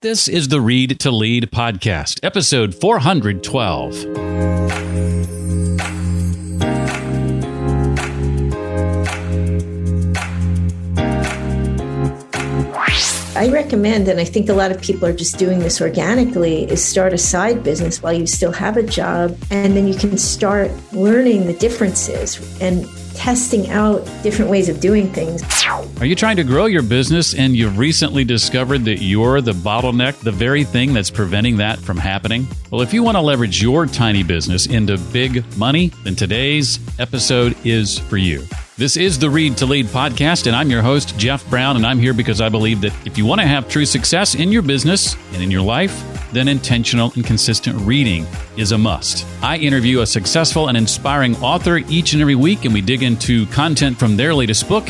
This is the Read to Lead podcast, episode 412. I recommend, and I think a lot of people are just doing this organically, is start a side business while you still have a job. And then you can start learning the differences and testing out different ways of doing things. Are you trying to grow your business and you've recently discovered that you're the bottleneck, the very thing that's preventing that from happening? Well, if you want to leverage your tiny business into big money, then today's episode is for you. This is the Read to Lead podcast, and I'm your host, Jeff Brown, and I'm here because I believe that if you want to have true success in your business and in your life, then intentional and consistent reading is a must. I interview a successful and inspiring author each and every week, and we dig into content from their latest book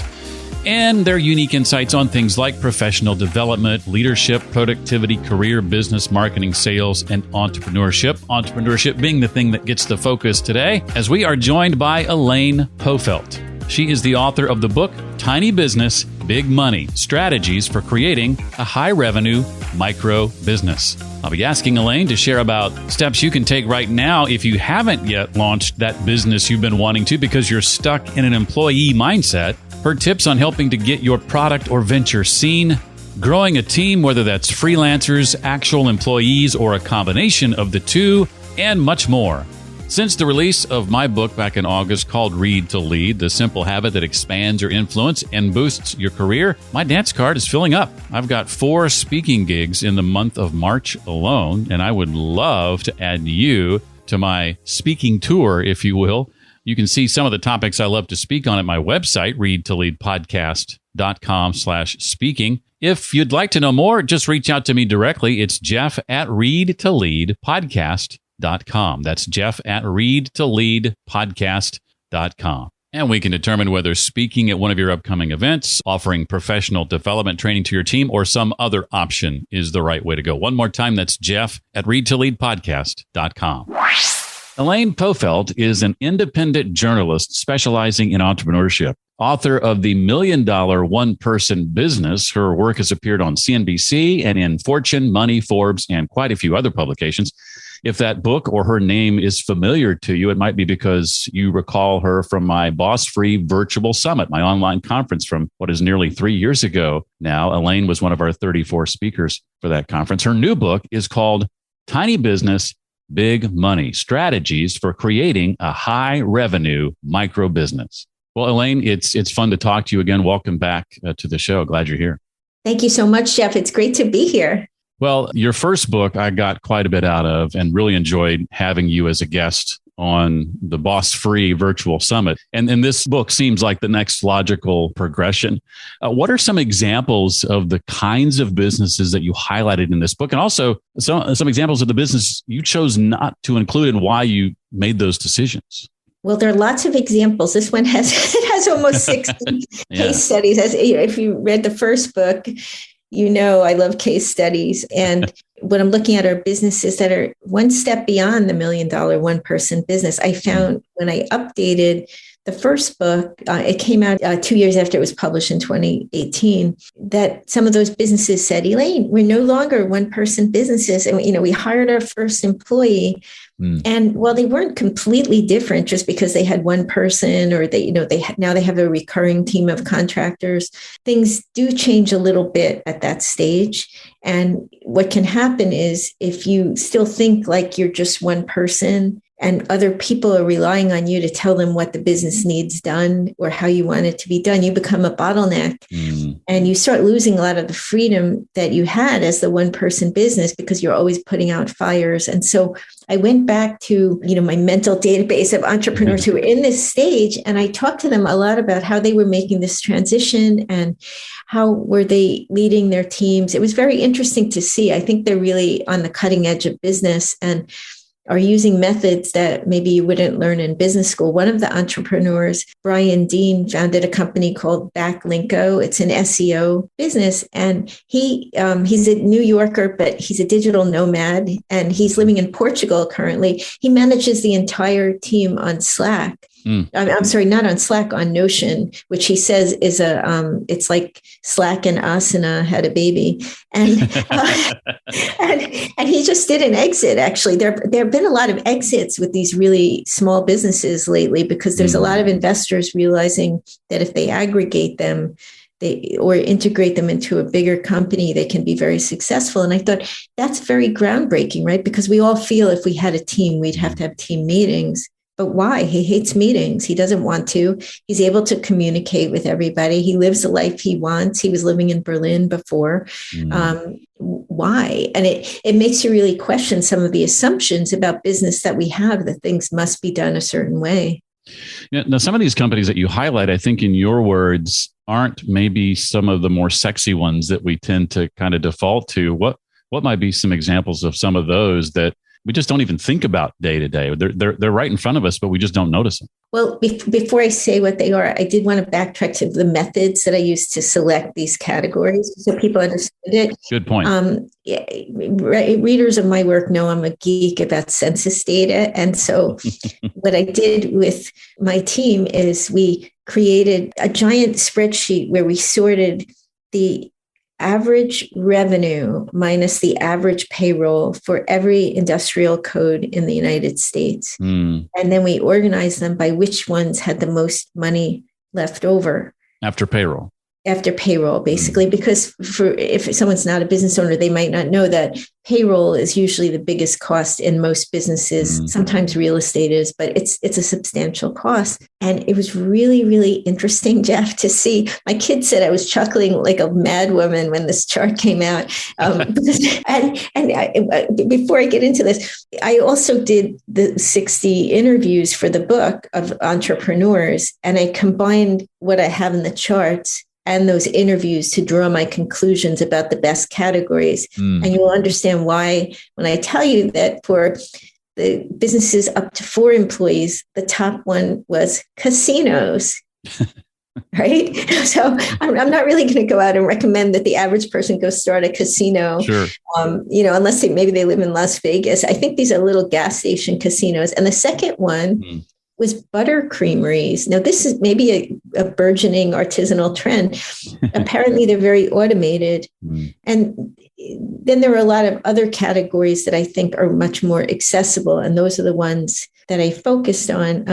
and their unique insights on things like professional development, leadership, productivity, career, business, marketing, sales, and entrepreneurship. Entrepreneurship being the thing that gets the focus today, as we are joined by Elaine Pofeldt. She is the author of the book, Tiny Business, Big Money, Strategies for Creating a High-Revenue Micro Business. I'll be asking Elaine to share about steps you can take right now if you haven't yet launched that business you've been wanting to because you're stuck in an employee mindset, her tips on helping to get your product or venture seen, growing a team, whether that's freelancers, actual employees, or a combination of the two, and much more. Since the release of my book back in August called Read to Lead, the simple habit that expands your influence and boosts your career, my dance card is filling up. I've got 4 speaking gigs in the month of March alone, and I would love to add you to my speaking tour, if you will. You can see some of the topics I love to speak on at my website, readtoleadpodcast.com/speaking. If you'd like to know more, just reach out to me directly. It's Jeff@readtoleadpodcast.com. That's Jeff@readtoleadpodcast.com. And we can determine whether speaking at one of your upcoming events, offering professional development training to your team, or some other option is the right way to go. One more time, that's Jeff@readtoleadpodcast.com. Elaine Pofeldt is an independent journalist specializing in entrepreneurship. Author of The $1 Million One-Person Business, her work has appeared on CNBC and in Fortune, Money, Forbes, and quite a few other publications. If that book or her name is familiar to you, it might be because you recall her from my Boss Free Virtual Summit, my online conference from what is nearly 3 years ago now. Elaine was one of our 34 speakers for that conference. Her new book is called Tiny Business, Big Money, Strategies for Creating a High-Revenue Micro Business. Well, Elaine, it's fun to talk to you again. Welcome back to the show. Glad you're here. Thank you so much, Jeff. It's great to be here. Well, your first book I got quite a bit out of and really enjoyed having you as a guest on the Boss Free Virtual Summit. And this book seems like the next logical progression. What are some examples of the kinds of businesses that you highlighted in this book? And also some examples of the business you chose not to include and why you made those decisions? Well, there are lots of examples. This one has almost 60 case studies. If you read the first book, you know I love case studies. And when I'm looking at our businesses that are one step beyond the $1 Million One-Person Business, I found when I updated the first book, it came out 2 years after it was published in 2018, that some of those businesses said, Elaine, we're no longer one-person businesses. And, we hired our first employee. And while they weren't completely different just because they had one person or now they have a recurring team of contractors, things do change a little bit at that stage. And what can happen is if you still think like you're just one person and other people are relying on you to tell them what the business needs done or how you want it to be done, you become a bottleneck and you start losing a lot of the freedom that you had as the one-person business because you're always putting out fires. And so I went back to, my mental database of entrepreneurs who were in this stage, and I talked to them a lot about how they were making this transition and how were they leading their teams. It was very interesting to see. I think they're really on the cutting edge of business and are using methods that maybe you wouldn't learn in business school. One of the entrepreneurs, Brian Dean, founded a company called Backlinko. It's an SEO business. And he's a New Yorker, but he's a digital nomad, and he's living in Portugal currently. He manages the entire team on Slack. I'm sorry, not on Slack, on Notion, which he says is it's like Slack and Asana had a baby. And, and he just did an exit. Actually, there have been a lot of exits with these really small businesses lately, because there's a lot of investors realizing that if they aggregate them, or integrate them into a bigger company, they can be very successful. And I thought that's very groundbreaking, right? Because we all feel if we had a team, we'd have to have team meetings. But why? He hates meetings. He doesn't want to. He's able to communicate with everybody. He lives the life he wants. He was living in Berlin before. Why? And it makes you really question some of the assumptions about business that we have, that things must be done a certain way. Yeah, now, some of these companies that you highlight, I think in your words, aren't maybe some of the more sexy ones that we tend to kind of default to. What might be some examples of some of those that we just don't even think about day to day? They're right in front of us, but we just don't notice them. Well, before I say what they are, I did want to backtrack to the methods that I used to select these categories so people understood it. Good point. Readers of my work know I'm a geek about census data. And so what I did with my team is we created a giant spreadsheet where we sorted the average revenue minus the average payroll for every industrial code in the United States. And then we organized them by which ones had the most money left over. After payroll, basically, because if someone's not a business owner, they might not know that payroll is usually the biggest cost in most businesses. Sometimes real estate is, but it's a substantial cost. And it was really, really interesting, Jeff, to see. My kid said I was chuckling like a mad woman when this chart came out. Before I get into this, I also did the 60 interviews for the book of entrepreneurs, and I combined what I have in the charts and those interviews to draw my conclusions about the best categories. And you will understand why when I tell you that for the businesses up to 4 employees, the top one was casinos, right? So I'm not really going to go out and recommend that the average person go start a casino, sure. Unless maybe they live in Las Vegas. I think these are little gas station casinos. And the second one was butter creameries. Now, this is maybe a burgeoning artisanal trend. Apparently, they're very automated. And then there are a lot of other categories that I think are much more accessible. And those are the ones that I focused on.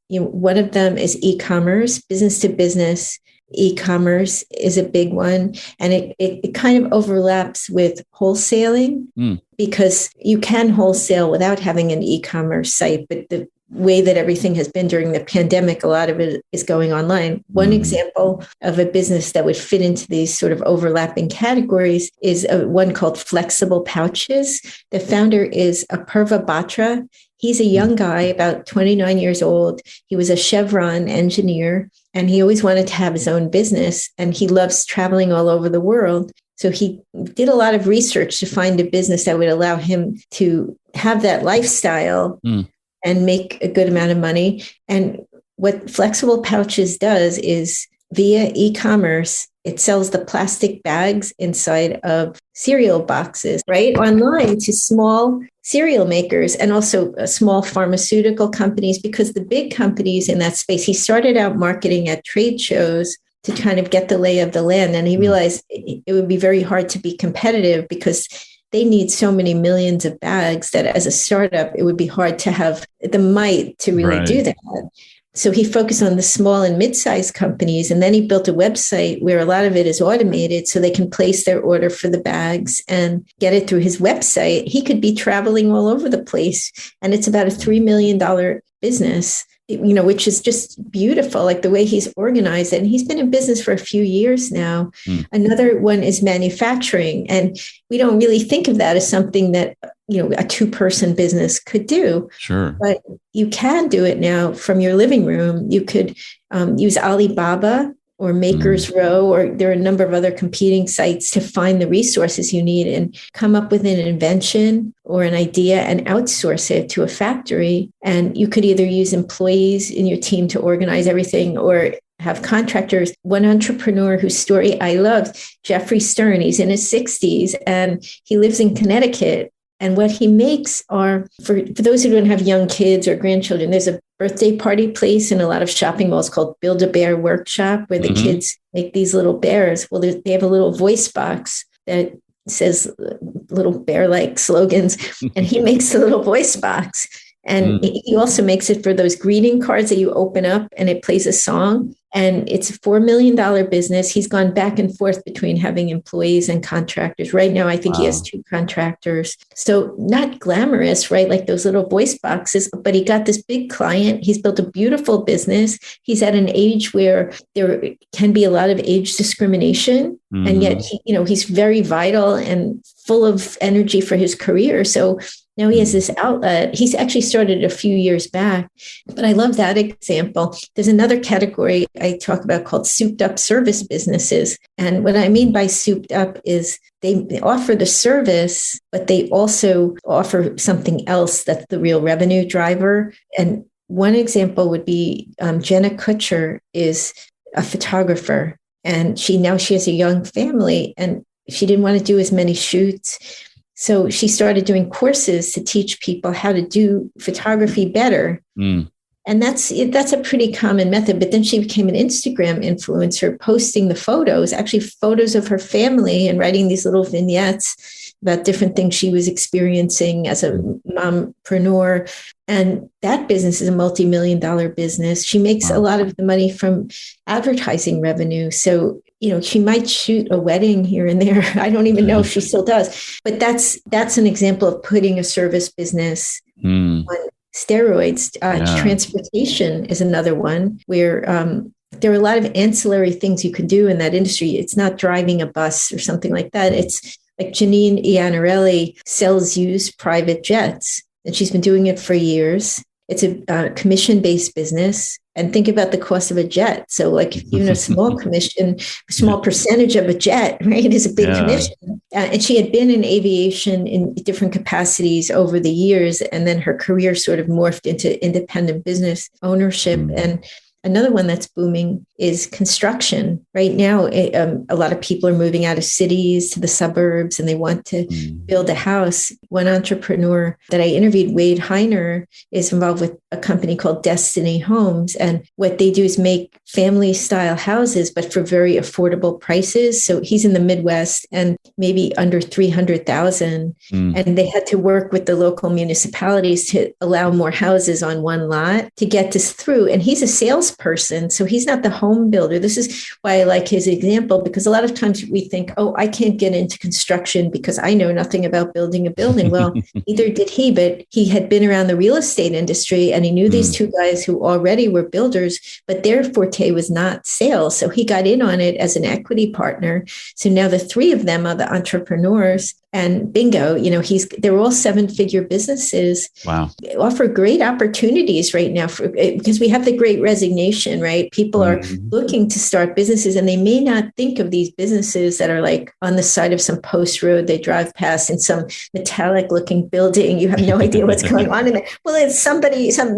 One of them is e-commerce, business to business. E-commerce is a big one. And it kind of overlaps with wholesaling because you can wholesale without having an e-commerce site. But the way that everything has been during the pandemic, a lot of it is going online. One example of a business that would fit into these sort of overlapping categories is one called Flexible Pouches. The founder is Apurva Batra. He's a young guy, about 29 years old. He was a Chevron engineer, and he always wanted to have his own business, and he loves traveling all over the world. So he did a lot of research to find a business that would allow him to have that lifestyle and make a good amount of money. And what Flexible Pouches does is via e-commerce, it sells the plastic bags inside of cereal boxes, right? Online to small cereal makers and also small pharmaceutical companies, because the big companies in that space, he started out marketing at trade shows to kind of get the lay of the land. And he realized it would be very hard to be competitive because they need so many millions of bags that as a startup, it would be hard to have the might to really do that. So he focused on the small and mid-sized companies, and then he built a website where a lot of it is automated so they can place their order for the bags and get it through his website. He could be traveling all over the place, and it's about a $3 million business, which is just beautiful, like the way he's organized it. And he's been in business for a few years now. Another one is manufacturing. And we don't really think of that as something that, a 2-person business could do. Sure. But you can do it now from your living room. You could use Alibaba or Maker's Row, or there are a number of other competing sites to find the resources you need and come up with an invention or an idea and outsource it to a factory. And you could either use employees in your team to organize everything or have contractors. One entrepreneur whose story I loved, Jeffrey Stern, he's in his 60s and he lives in Connecticut. And what he makes are, for those who don't have young kids or grandchildren, there's a birthday party place in a lot of shopping malls called Build-A-Bear Workshop, where the kids make these little bears. Well, they have a little voice box that says little bear-like slogans, and he makes the little voice box. And he also makes it for those greeting cards that you open up and it plays a song. And it's a $4 million business. He's gone back and forth between having employees and contractors. Right now, I think he has 2 contractors. So not glamorous, right? Like those little voice boxes, but he got this big client. He's built a beautiful business. He's at an age where there can be a lot of age discrimination. And yet, he's very vital and full of energy for his career. So now he has this outlet. He's actually started a few years back, but I love that example. There's another category I talk about called souped up service businesses. And what I mean by souped up is they offer the service, but they also offer something else that's the real revenue driver. And one example would be Jenna Kutcher is a photographer, and she has a young family, and she didn't want to do as many shoots. So she started doing courses to teach people how to do photography better. And that's a pretty common method. But then she became an Instagram influencer, posting the photos, actually photos of her family, and writing these little vignettes about different things she was experiencing as a mompreneur. And that business is a multi-million-dollar business. She makes a lot of the money from advertising revenue. So she might shoot a wedding here and there. I don't even know if she still does. But that's an example of putting a service business on steroids. Transportation is another one where there are a lot of ancillary things you can do in that industry. It's not driving a bus or something like that. It's like Janine Iannarelli sells used private jets, and she's been doing it for years. It's a commission-based business. And think about the cost of a jet. So like even a small percentage of a jet, right, is a big commission. And she had been in aviation in different capacities over the years. And then her career sort of morphed into independent business ownership. And another one that's booming is construction. Right now, a lot of people are moving out of cities to the suburbs, and they want to build a house. One entrepreneur that I interviewed, Wade Heiner, is involved with a company called Destiny Homes. And what they do is make family style houses, but for very affordable prices. So he's in the Midwest and maybe under 300,000. And they had to work with the local municipalities to allow more houses on one lot to get this through. And he's a salesperson, so he's not the home builder. This is why I like his example, because a lot of times we think, oh, I can't get into construction because I know nothing about building a building. Well, neither did he, but he had been around the real estate industry, and he knew these 2 guys who already were builders, but their forte was not sales. So he got in on it as an equity partner. So now the 3 of them are the entrepreneurs. And bingo, they're all 7-figure businesses. Wow. They offer great opportunities right now because we have the great resignation, right? People are looking to start businesses, and they may not think of these businesses that are like on the side of some post road they drive past in some metallic looking building. You have no idea what's going on in there. Well, it's some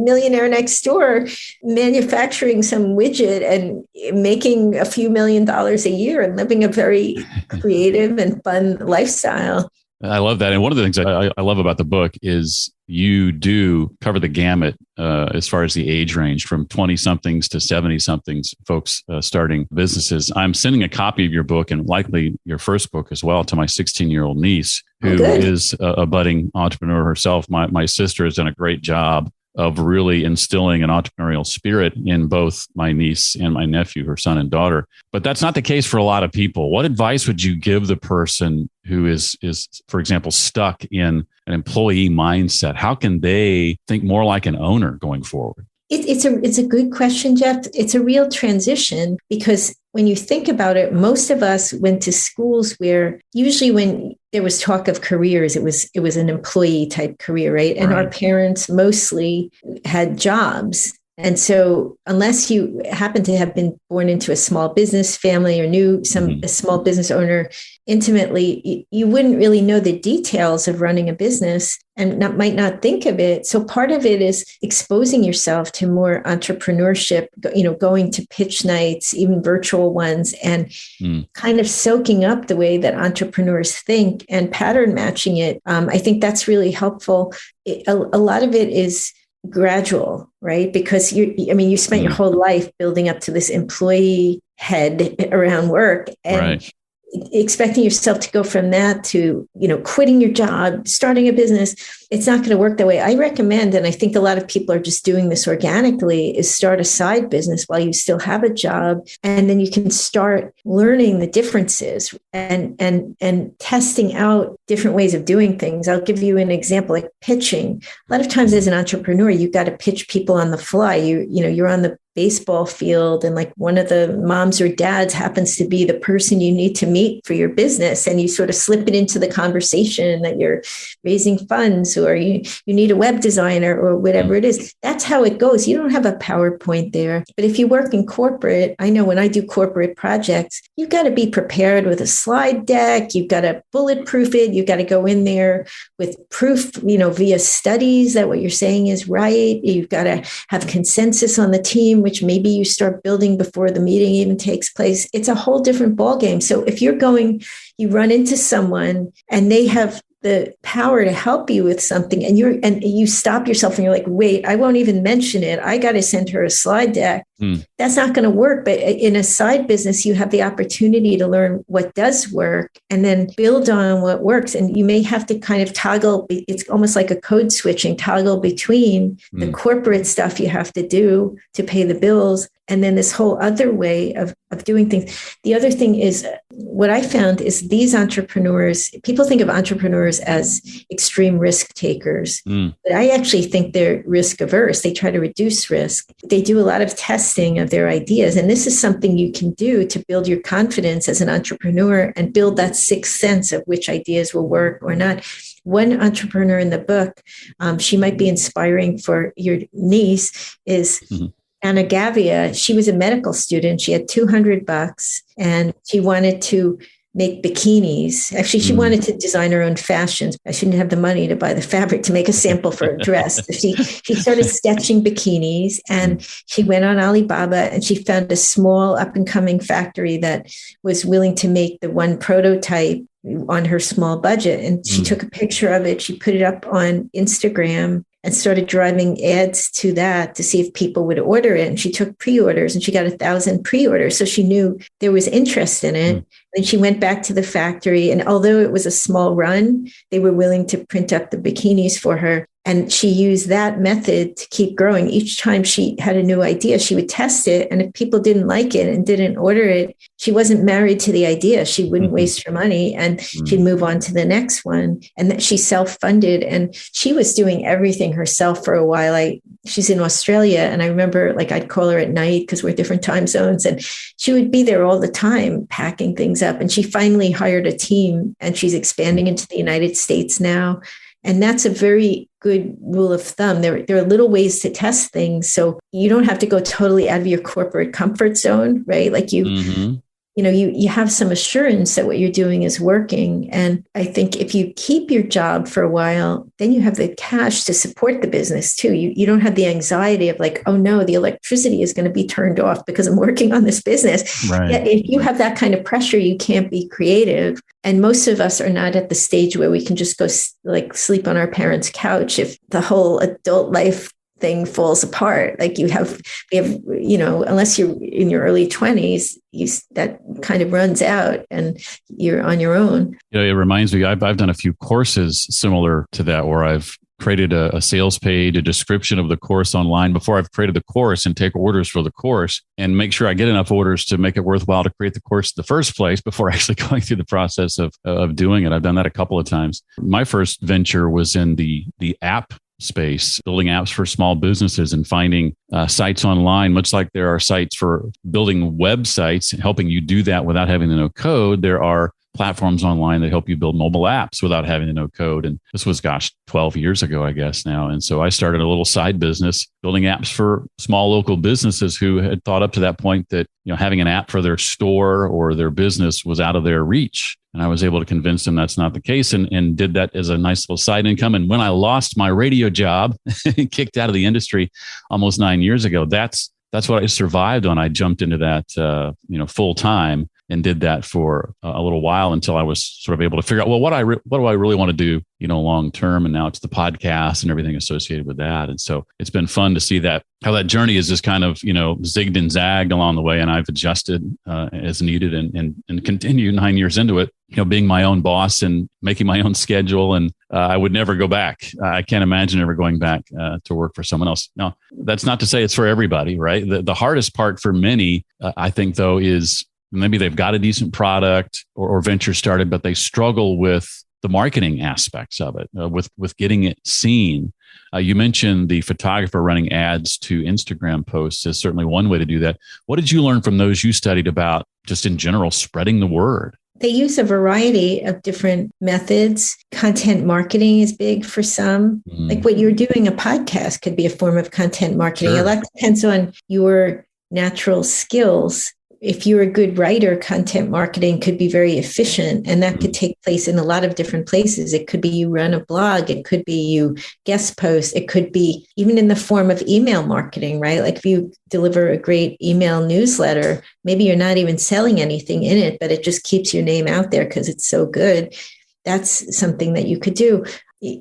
millionaire next door manufacturing some widget and making a few $1 million a year and living a very creative and fun lifestyle. I love that. And one of the things I love about the book is you do cover the gamut as far as the age range from 20-somethings to 70-somethings, folks starting businesses. I'm sending a copy of your book, and likely your first book as well, to my 16-year-old niece, who is a budding entrepreneur herself. My sister has done a great job of really instilling an entrepreneurial spirit in both my niece and my nephew, her son and daughter. But that's not the case for a lot of people. What advice would you give the person who is, for example, stuck in an employee mindset? How can they think more like an owner going forward? It's a good question, Jeff. It's a real transition, because when you think about it, most of us went to schools where usually when there was talk of careers, it was an employee type career, right? And our parents mostly had jobs. And so unless you happen to have been born into a small business family or knew a small business owner intimately, you wouldn't really know the details of running a business and might not think of it. So part of it is exposing yourself to more entrepreneurship, going to pitch nights, even virtual ones, and kind of soaking up the way that entrepreneurs think and pattern matching it. I think that's really helpful. A lot of it is gradual, right? Because you spent your whole life building up to this employee head around work, and expecting yourself to go from that to, quitting your job, starting a business, it's not going to work that way. I recommend, and I think a lot of people are just doing this organically, is start a side business while you still have a job. And then you can start learning the differences and testing out different ways of doing things. I'll give you an example, like pitching. A lot of times as an entrepreneur, you've got to pitch people on the fly. You're on the baseball field, and like one of the moms or dads happens to be the person you need to meet for your business, and you sort of slip it into the conversation that you're raising funds, or you need a web designer, or whatever it is. That's how it goes. You don't have a PowerPoint there. But if you work in corporate, I know when I do corporate projects, you've got to be prepared with a slide deck. You've got to bulletproof it. You've got to go in there with proof, via studies that what you're saying is right. You've got to have consensus on the team, which maybe you start building before the meeting even takes place. It's a whole different ballgame. So if you run into someone and they have the power to help you with something, and you stop yourself and you're like, wait, I won't even mention it. I got to send her a slide deck. That's not going to work. But in a side business, you have the opportunity to learn what does work and then build on what works. And you may have to kind of toggle. It's almost like a code switching, toggle between the corporate stuff you have to do to pay the bills, and then this whole other way of doing things. The other thing is, what I found is these entrepreneurs, people think of entrepreneurs as extreme risk takers, but I actually think they're risk averse. They try to reduce risk. They do a lot of testing of their ideas. And this is something you can do to build your confidence as an entrepreneur and build that sixth sense of which ideas will work or not. One entrepreneur in the book, she might be inspiring for your niece, is Anna Gavia. She was a medical student. She had $200 and she wanted to make bikinis. Actually, she wanted to design her own fashions. She didn't have the money to buy the fabric to make a sample for a dress. So she started sketching bikinis, and she went on Alibaba and she found a small up and coming factory that was willing to make the one prototype on her small budget. And she took a picture of it. She put it up on Instagram and started driving ads to that to see if people would order it. And she took pre-orders, and she got 1,000 pre-orders. So she knew there was interest in it. And she went back to the factory. And although it was a small run, they were willing to print up the bikinis for her. And she used that method to keep growing. Each time she had a new idea, she would test it. And if people didn't like it and didn't order it, she wasn't married to the idea. She wouldn't waste her money, and she'd move on to the next one. And that she self-funded, and she was doing everything herself for a while. She's in Australia, and I remember I'd call her at night because we're different time zones, and she would be there all the time packing things up. And she finally hired a team, and she's expanding into the United States now. And that's a very good rule of thumb. There are little ways to test things. So you don't have to go totally out of your corporate comfort zone, right? You have some assurance that what you're doing is working. And I think if you keep your job for a while, then you have the cash to support the business too. You don't have the anxiety of oh no, the electricity is going to be turned off because I'm working on this business. Right. Yet if you have that kind of pressure, you can't be creative. And most of us are not at the stage where we can just go sleep on our parents' couch if the whole adult life thing falls apart. We have, unless you're in your early 20s, that kind of runs out and you're on your own. It reminds me, I've done a few courses similar to that, where I've created a sales page, a description of the course online before I've created the course, and take orders for the course and make sure I get enough orders to make it worthwhile to create the course in the first place before actually going through the process of doing it. I've done that a couple of times. My first venture was in the app space, building apps for small businesses and finding sites online, much like there are sites for building websites, helping you do that without having to know code. There are platforms online that help you build mobile apps without having to know code. And this was, 12 years ago, I guess now. And so I started a little side business building apps for small local businesses who had thought up to that point that, having an app for their store or their business was out of their reach. And I was able to convince them that's not the case, and did that as a nice little side income. And when I lost my radio job, kicked out of the industry almost 9 years ago, that's what I survived on. I jumped into that, full time. and did that for a little while until I was sort of able to figure out, well, what do I really want to do, long term. And now it's the podcast and everything associated with that. And so it's been fun to see that, how that journey is just kind of, zigged and zagged along the way. And I've adjusted as needed and continue 9 years into it, being my own boss and making my own schedule. And I would never go back. I can't imagine ever going back to work for someone else. Now, that's not to say it's for everybody, right? The hardest part for many, I think, though, is maybe they've got a decent product or venture started, but they struggle with the marketing aspects of it, with getting it seen. You mentioned the photographer running ads to Instagram posts is certainly one way to do that. What did you learn from those you studied about just in general, spreading the word? They use a variety of different methods. Content marketing is big for some. Like what you're doing, a podcast could be a form of content marketing. Sure. A lot depends on your natural skills. If you're a good writer, content marketing could be very efficient, and that could take place in a lot of different places. It could be you run a blog. It could be you guest post. It could be even in the form of email marketing, right? Like if you deliver a great email newsletter, maybe you're not even selling anything in it, but it just keeps your name out there because it's so good. That's something that you could do.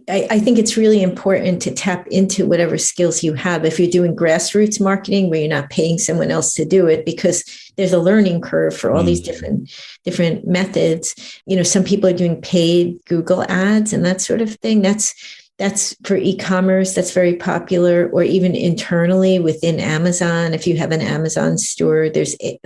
I think it's really important to tap into whatever skills you have. If you're doing grassroots marketing where you're not paying someone else to do it, because there's a learning curve for all these different methods. Some people are doing paid Google ads and that sort of thing. That's for e-commerce. That's very popular, or even internally within Amazon. If you have an Amazon store, there's you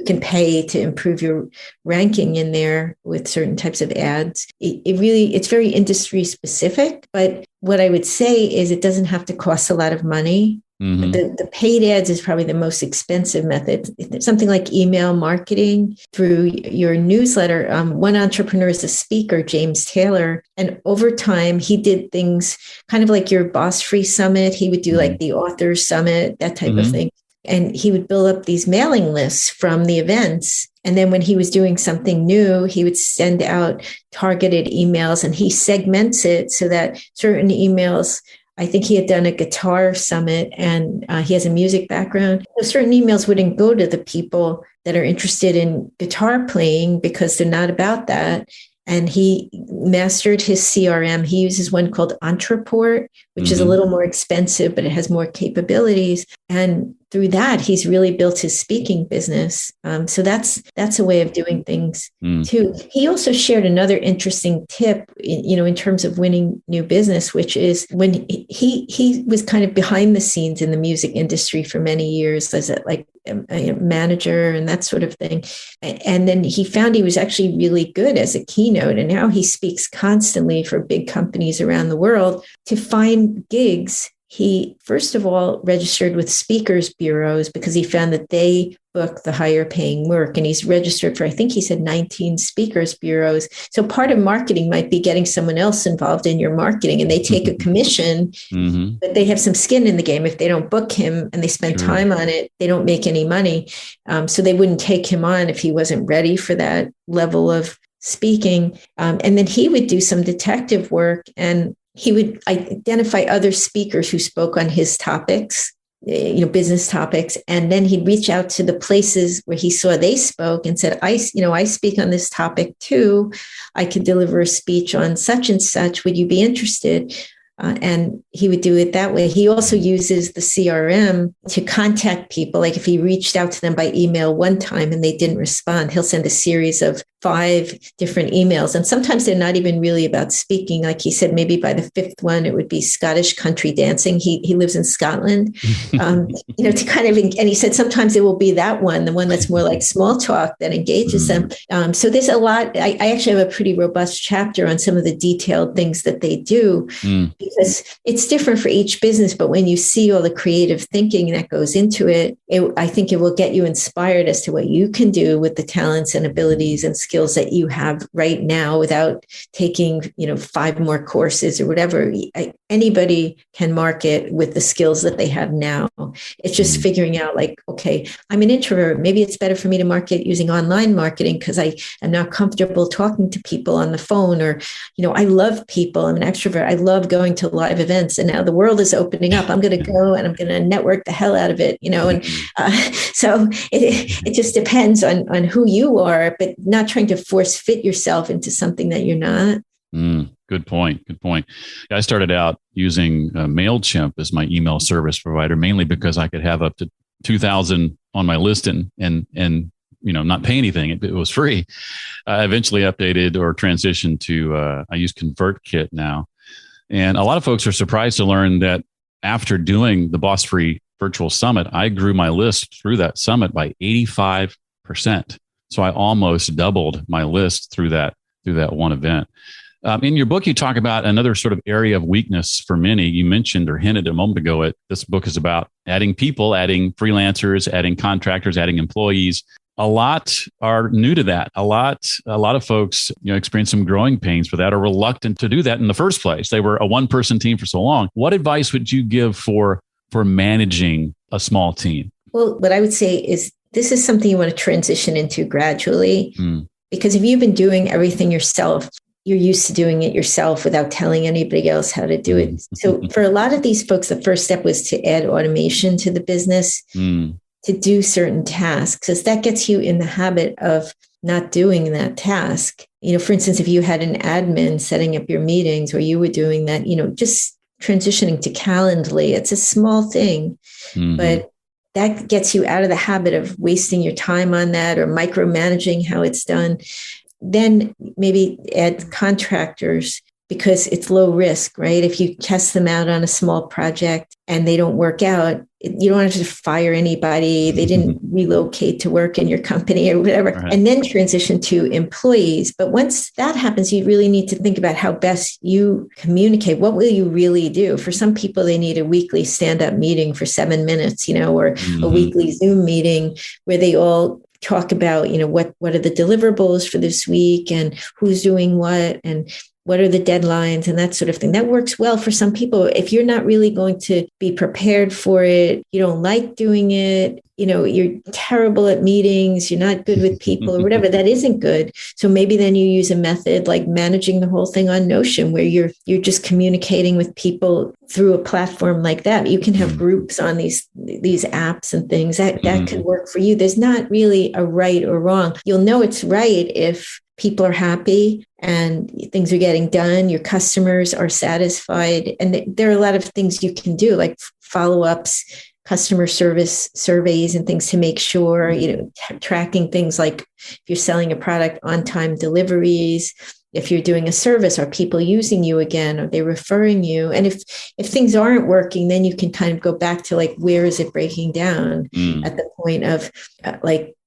can pay to improve your ranking in there with certain types of ads. It's very industry specific, but what I would say is it doesn't have to cost a lot of money. The paid ads is probably the most expensive method. Something like email marketing through your newsletter. One entrepreneur is a speaker, James Taylor, and over time he did things kind of like your Boss Free Summit. He would do like the Authors Summit, that type of thing. And he would build up these mailing lists from the events. And then when he was doing something new, he would send out targeted emails, and he segments it so that certain emails, I think he had done a guitar summit, and he has a music background. So certain emails wouldn't go to the people that are interested in guitar playing because they're not about that. And he mastered his CRM. He uses one called Entreport, which is a little more expensive, but it has more capabilities. And through that, he's really built his speaking business. So that's a way of doing things too. He also shared another interesting tip, in terms of winning new business, which is when he was kind of behind the scenes in the music industry for many years as a manager and that sort of thing. And then he found he was actually really good as a keynote. And now he speaks constantly for big companies around the world. To find gigs, he, first of all, registered with speakers bureaus because he found that they book the higher paying work. And he's registered for, I think he said 19 speakers bureaus. So part of marketing might be getting someone else involved in your marketing, and they take a commission, but they have some skin in the game. If they don't book him and they spend time on it, they don't make any money. So they wouldn't take him on if he wasn't ready for that level of speaking. And then he would do some detective work, and he would identify other speakers who spoke on his topics, business topics. And then he'd reach out to the places where he saw they spoke and said, I speak on this topic too. I could deliver a speech on such and such. Would you be interested? And he would do it that way. He also uses the CRM to contact people. Like if he reached out to them by email one time and they didn't respond, he'll send a series of 5 different emails. And sometimes they're not even really about speaking. Like he said, maybe by the 5th one, it would be Scottish country dancing. He lives in Scotland, to kind of, and he said, sometimes it will be that one, the one that's more like small talk that engages them. So there's a lot. I actually have a pretty robust chapter on some of the detailed things that they do. Because it's different for each business, but when you see all the creative thinking that goes into it, I think it will get you inspired as to what you can do with the talents and abilities and skills skills that you have right now without taking, 5 more courses or whatever. Anybody can market with the skills that they have now. It's just figuring out like, okay, I'm an introvert. Maybe it's better for me to market using online marketing because I am not comfortable talking to people on the phone, or, I love people. I'm an extrovert. I love going to live events, and now the world is opening up. I'm going to go and I'm going to network the hell out of it, and so it just depends on who you are, but not trying to force fit yourself into something that you're not. Good point. Good point. I started out using MailChimp as my email service provider, mainly because I could have up to 2,000 on my list and not pay anything. It was free. I eventually updated or transitioned to, I use ConvertKit now. And a lot of folks are surprised to learn that after doing the Boss Free Virtual Summit, I grew my list through that summit by 85%. So I almost doubled my list through that one event. In your book, you talk about another sort of area of weakness for many. You mentioned or hinted a moment ago this book is about adding people, adding freelancers, adding contractors, adding employees. A lot are new to that. A lot of folks, experience some growing pains for that, or reluctant to do that in the first place. They were a one-person team for so long. What advice would you give for managing a small team? Well, what I would say is this is something you want to transition into gradually, because if you've been doing everything yourself, you're used to doing it yourself without telling anybody else how to do it. So for a lot of these folks, the first step was to add automation to the business, to do certain tasks, because that gets you in the habit of not doing that task. For instance, if you had an admin setting up your meetings, or you were doing that, just transitioning to Calendly, it's a small thing, but that gets you out of the habit of wasting your time on that or micromanaging how it's done. Then maybe add contractors, because it's low risk, right? If you test them out on a small project and they don't work out, you don't have to fire anybody. They didn't relocate to work in your company or whatever, right. And then transition to employees. But once that happens, you really need to think about how best you communicate. What will you really do? For some people, they need a weekly stand-up meeting for 7 minutes, or a weekly Zoom meeting where they all talk about, what are the deliverables for this week and who's doing what and what are the deadlines and that sort of thing. That works well for some people. If you're not really going to be prepared for it, you don't like doing it, you're terrible at meetings, you're not good with people or whatever, that isn't good. So maybe then you use a method like managing the whole thing on Notion, where you're just communicating with people through a platform like that. You can have groups on these apps and things that can work for you. There's not really a right or wrong. You'll know it's right if people are happy and things are getting done, your customers are satisfied. And there are a lot of things you can do, like follow-ups, customer service surveys and things to make sure, tracking things like if you're selling a product, on-time deliveries. If you're doing a service, are people using you again? Are they referring you? And if things aren't working, then you can kind of go back to like, where is it breaking down at the point of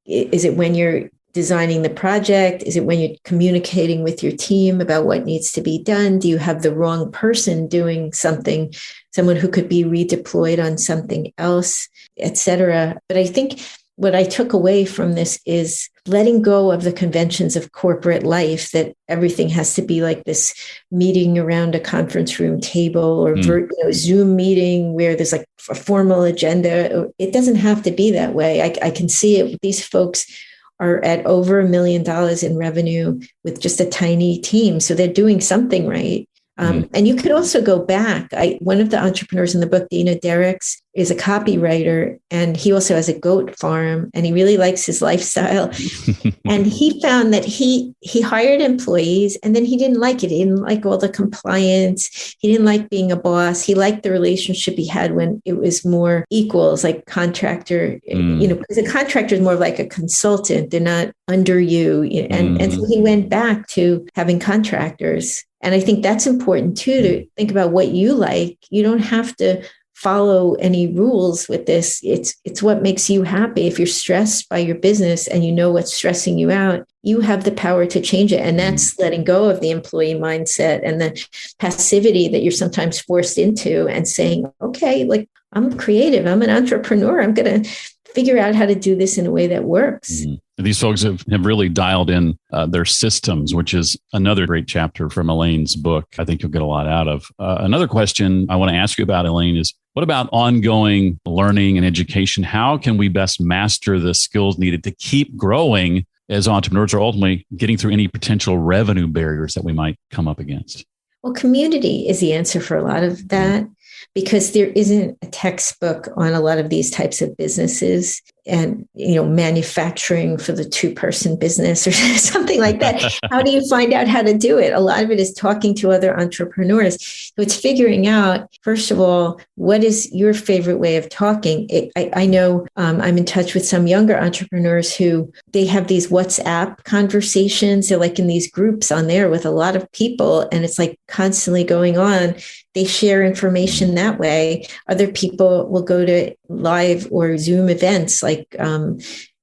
is it when you're designing the project? Is it when you're communicating with your team about what needs to be done? Do you have the wrong person doing something, someone who could be redeployed on something else, et cetera? But I think what I took away from this is letting go of the conventions of corporate life, that everything has to be like this meeting around a conference room table or Zoom meeting where there's like a formal agenda. It doesn't have to be that way. I can see it. These folks are at over $1 million in revenue with just a tiny team. So they're doing something right. And you could also go back. One of the entrepreneurs in the book, Dina Derricks, is a copywriter, and he also has a goat farm, and he really likes his lifestyle. And he found that he hired employees, and then he didn't like it. He didn't like all the compliance. He didn't like being a boss. He liked the relationship he had when it was more equals, like contractor, because a contractor is more like a consultant. They're not under you. And so he went back to having contractors. And I think that's important too, to think about what you like. You don't have to follow any rules with this. It's what makes you happy. If you're stressed by your business and you know what's stressing you out, you have the power to change it. And that's letting go of the employee mindset and the passivity that you're sometimes forced into, and saying, okay, like, I'm creative. I'm an entrepreneur. I'm going to figure out how to do this in a way that works. These folks have really dialed in their systems, which is another great chapter from Elaine's book. I think you'll get a lot out of. Another question I want to ask you about, Elaine, is what about ongoing learning and education? How can we best master the skills needed to keep growing as entrepreneurs, or ultimately getting through any potential revenue barriers that we might come up against? Well, community is the answer for a lot of that, because there isn't a textbook on a lot of these types of businesses, and, manufacturing for the 2-person business or something like that. How do you find out how to do it? A lot of it is talking to other entrepreneurs. So it's figuring out, first of all, what is your favorite way of talking? I know I'm in touch with some younger entrepreneurs who they have these WhatsApp conversations. They're like in these groups on there with a lot of people, and it's like constantly going on. They share information that way. Other people will go to live or Zoom events like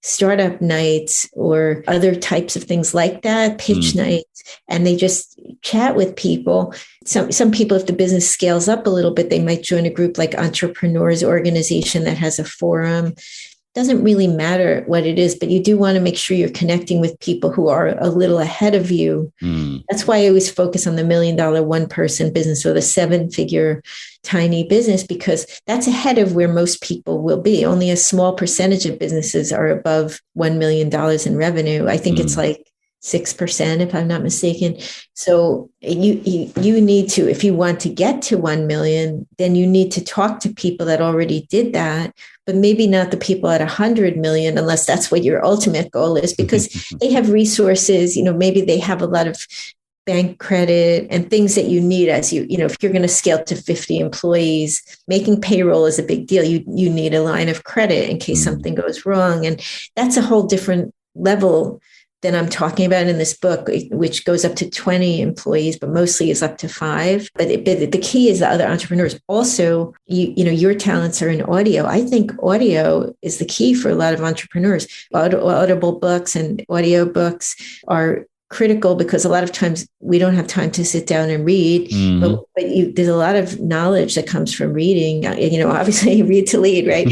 startup nights or other types of things like that, pitch nights, and they just chat with people. Some people, if the business scales up a little bit, they might join a group like Entrepreneurs Organization that has a forum. Doesn't really matter what it is, but you do want to make sure you're connecting with people who are a little ahead of you. That's why I always focus on the $1 million 1-person business or the 7-figure tiny business, because that's ahead of where most people will be. Only a small percentage of businesses are above $1 million in revenue. I think it's like 6%, if I'm not mistaken. So you need to, if you want to get to 1 million, then you need to talk to people that already did that, but maybe not the people at 100 million, unless that's what your ultimate goal is, because they have resources, maybe they have a lot of bank credit and things that you need as if you're going to scale to 50 employees, making payroll is a big deal. You need a line of credit in case something goes wrong. And that's a whole different level than I'm talking about in this book, which goes up to 20 employees, but mostly is up to 5. But the key is the other entrepreneurs. Also, your talents are in audio. I think audio is the key for a lot of entrepreneurs. Audible books and audio books are critical, because a lot of times we don't have time to sit down and read, but there's a lot of knowledge that comes from reading. Obviously read to lead, right?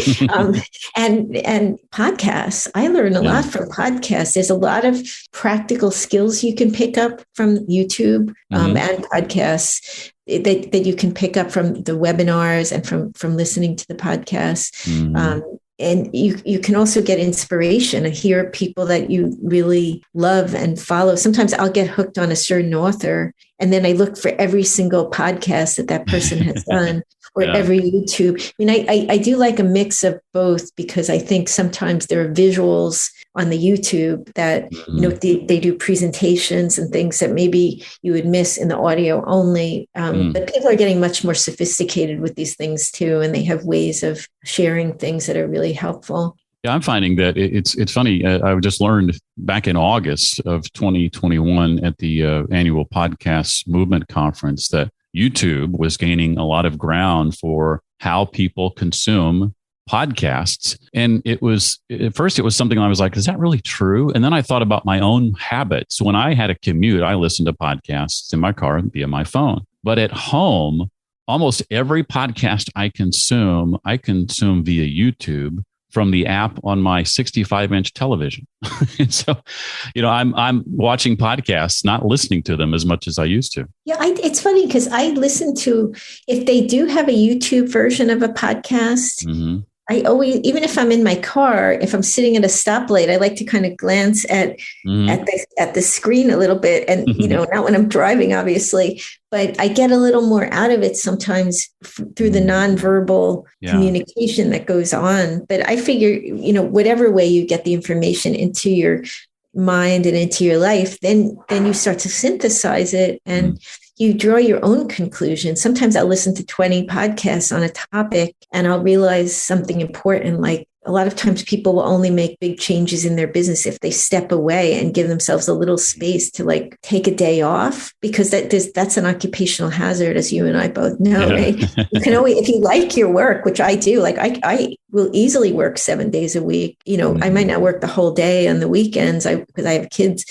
And podcasts. I learn a lot from podcasts. There's a lot of practical skills you can pick up from YouTube and podcasts that you can pick up from the webinars and from listening to the podcasts. And you can also get inspiration and hear people that you really love and follow. Sometimes I'll get hooked on a certain author, and then I look for every single podcast that person has done, or every YouTube. I mean, I do like a mix of both, because I think sometimes there are visuals on the YouTube that, they do presentations and things that maybe you would miss in the audio only. But people are getting much more sophisticated with these things too, and they have ways of sharing things that are really helpful. Yeah, I'm finding that it's funny. I just learned back in August of 2021 at the annual Podcast Movement Conference that YouTube was gaining a lot of ground for how people consume podcasts. And at first it was something I was like, is that really true? And then I thought about my own habits. When I had a commute, I listened to podcasts in my car via my phone. But at home, almost every podcast I consume via YouTube from the app on my 65-inch television. And so, I'm watching podcasts, not listening to them as much as I used to. Yeah, it's funny because I listen to, if they do have a YouTube version of a podcast, I always, even if I'm in my car, if I'm sitting at a stoplight, I like to kind of glance at the screen a little bit, and not when I'm driving, obviously, but I get a little more out of it sometimes through the nonverbal communication that goes on. But I figure, whatever way you get the information into your mind and into your life, then you start to synthesize it and you draw your own conclusions. Sometimes I'll listen to 20 podcasts on a topic and I'll realize something important. Like a lot of times people will only make big changes in their business if they step away and give themselves a little space to like take a day off, because that's an occupational hazard, as you and I both know, right? You can always, if you like your work, which I do, like I will easily work 7 days a week. I might not work the whole day on the weekends because I have kids.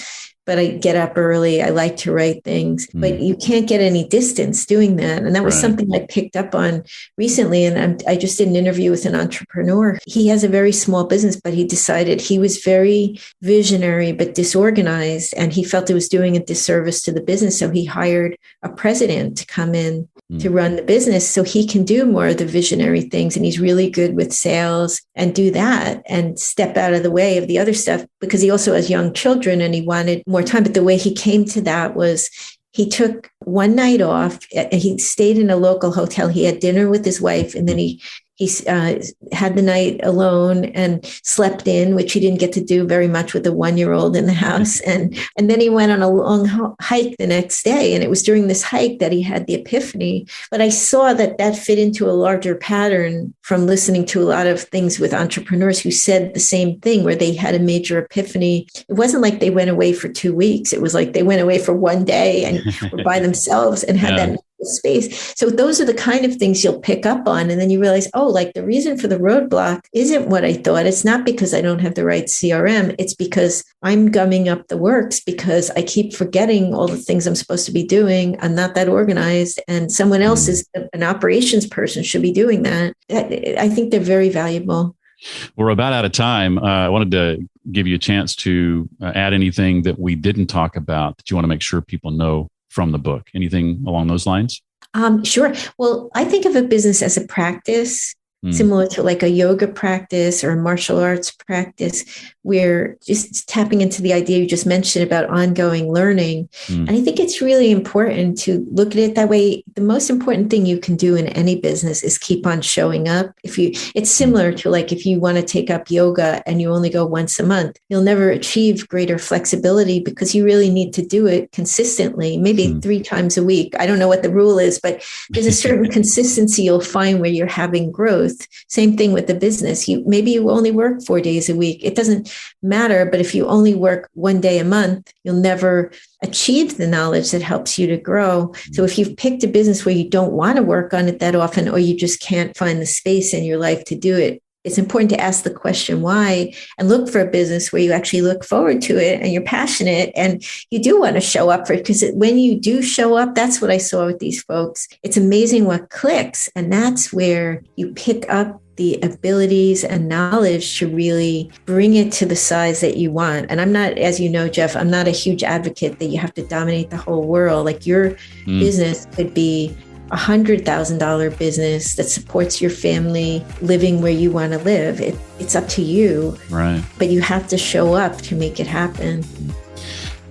but I get up early. I like to write things, but you can't get any distance doing that. And that was something I picked up on recently. And I just did an interview with an entrepreneur. He has a very small business, but he decided he was very visionary, but disorganized. And he felt it was doing a disservice to the business. So he hired a president to come in to run the business so he can do more of the visionary things. And he's really good with sales and do that and step out of the way of the other stuff, because he also has young children and he wanted more time. But the way he came to that was he took one night off. He stayed in a local hotel. He had dinner with his wife, and then he had the night alone and slept in, which he didn't get to do very much with a 1-year-old in the house. And then he went on a long hike the next day. And it was during this hike that he had the epiphany. But I saw that fit into a larger pattern from listening to a lot of things with entrepreneurs who said the same thing, where they had a major epiphany. It wasn't like they went away for 2 weeks. It was like they went away for one day and were by themselves and had that space. So those are the kind of things you'll pick up on. And then you realize, oh, like the reason for the roadblock isn't what I thought. It's not because I don't have the right CRM. It's because I'm gumming up the works because I keep forgetting all the things I'm supposed to be doing. I'm not that organized. And someone else is an operations person should be doing that. I think they're very valuable. We're about out of time. I wanted to give you a chance to add anything that we didn't talk about that you want to make sure people know from the book. Anything along those lines? Sure. Well, I think of a business as a practice, similar to like a yoga practice or a martial arts practice. We're just tapping into the idea you just mentioned about ongoing learning. And I think it's really important to look at it that way. The most important thing you can do in any business is keep on showing up. It's similar to like if you want to take up yoga and you only go once a month, you'll never achieve greater flexibility because you really need to do it consistently, maybe 3 times a week. I don't know what the rule is, but there's a certain consistency you'll find where you're having growth. Same thing with the business. Maybe you only work 4 days a week. It doesn't matter, but if you only work 1 day a month, you'll never achieve the knowledge that helps you to grow. So if you've picked a business where you don't want to work on it that often, or you just can't find the space in your life to do it, it's important to ask the question why and look for a business where you actually look forward to it and you're passionate and you do want to show up for it. Because when you do show up, that's what I saw with these folks. It's amazing what clicks. And that's where you pick up the abilities and knowledge to really bring it to the size that you want. And I'm not, as you know, Jeff, I'm not a huge advocate that you have to dominate the whole world. Like your business could be $100,000 business that supports your family living where you want to live. It's up to you. Right. But you have to show up to make it happen.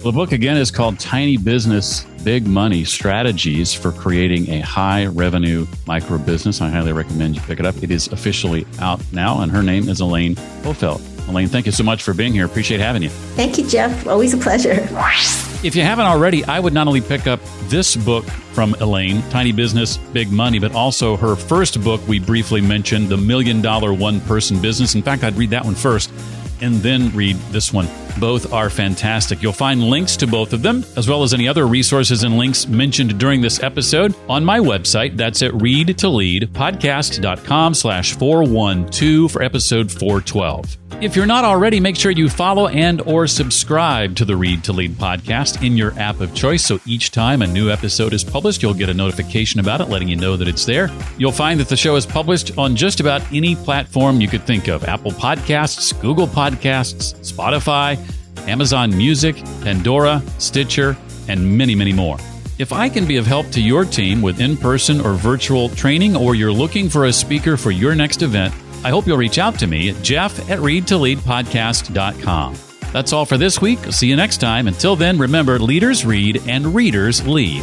Well, the book again is called Tiny Business, Big Money Strategies for Creating a High Revenue Micro Business. I highly recommend you pick it up. It is officially out now, and her name is Elaine Pofeldt. Elaine, thank you so much for being here. Appreciate having you. Thank you, Jeff. Always a pleasure. If you haven't already, I would not only pick up this book from Elaine, Tiny Business, Big Money, but also her first book we briefly mentioned, The $1 Million One-Person Business. In fact, I'd read that one first and then read this one. Both are fantastic. You'll find links to both of them, as well as any other resources and links mentioned during this episode on my website. That's at readtoleadpodcast.com/412 for episode 412. If you're not already, make sure you follow and or subscribe to the Read to Lead podcast in your app of choice. So each time a new episode is published, you'll get a notification about it, letting you know that it's there. You'll find that the show is published on just about any platform you could think of: Apple Podcasts, Google Podcasts, Spotify, Amazon Music, Pandora, Stitcher, and many, many more. If I can be of help to your team with in-person or virtual training, or you're looking for a speaker for your next event, I hope you'll reach out to me at jeff@readtoleadpodcast.com. That's all for this week. I'll see you next time. Until then, remember, leaders read and readers lead.